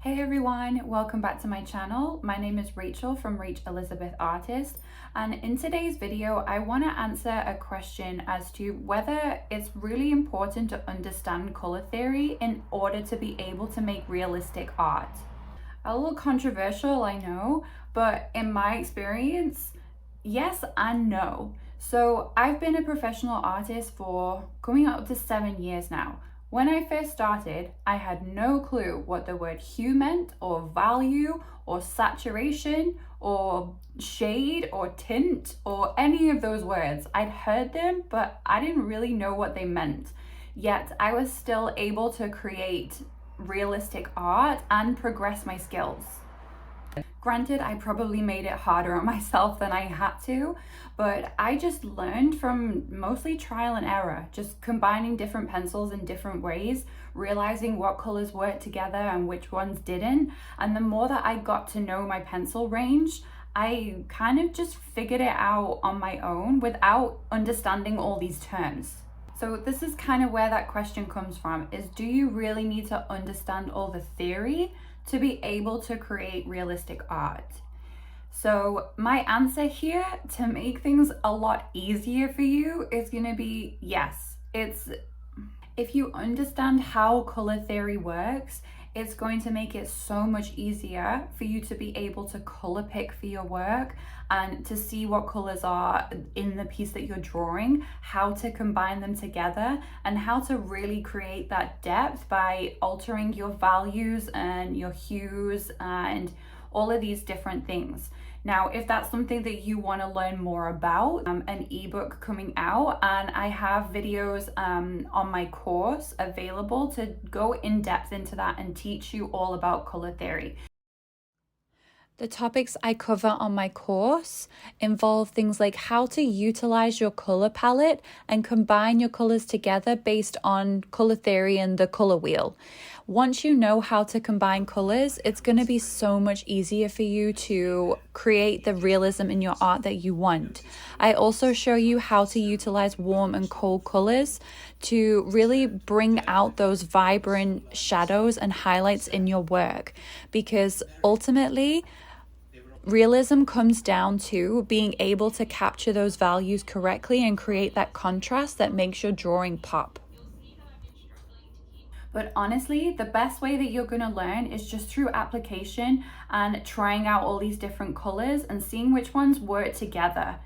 Hey everyone, welcome back to my channel. My name is Rachel from Rach Elizabeth Artist, and in today's video I want to answer a question as to whether it's really important to understand color theory in order to be able to make realistic art. A little controversial, I know, but in my experience, yes and no. So I've been a professional artist for coming up to 7 years now. When I first started, I had no clue what the word hue meant, or value, or saturation, or shade, or tint, or any of those words. I'd heard them, but I didn't really know what they meant. Yet I was still able to create realistic art and progress my skills. Granted, I probably made it harder on myself than I had to, but I just learned from mostly trial and error, just combining different pencils in different ways, realizing what colors worked together and which ones didn't. And the more that I got to know my pencil range, I kind of just figured it out on my own without understanding all these terms. So this is kind of where that question comes from, is do you really need to understand all the theory to be able to create realistic art? So my answer here, to make things a lot easier for you, is going to be yes. If you understand how color theory works, it's going to make it so much easier for you to be able to color pick for your work and to see what colors are in the piece that you're drawing, how to combine them together, and how to really create that depth by altering your values and your hues and all of these different things. Now, if that's something that you want to learn more about, an ebook coming out, and I have videos on my course available to go in depth into that and teach you all about color theory. The topics I cover on my course involve things like how to utilize your color palette and combine your colors together based on color theory and the color wheel. Once you know how to combine colors, it's going to be so much easier for you to create the realism in your art that you want. I also show you how to utilize warm and cold colors to really bring out those vibrant shadows and highlights in your work, because ultimately, realism comes down to being able to capture those values correctly and create that contrast that makes your drawing pop. But honestly, the best way that you're going to learn is just through application and trying out all these different colors and seeing which ones work together.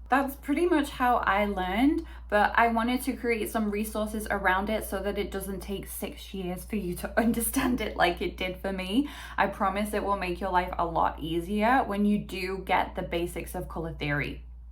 That's pretty much how I learned, but I wanted to create some resources around it so that it doesn't take 6 years for you to understand it like it did for me. I promise it will make your life a lot easier when you do get the basics of color theory.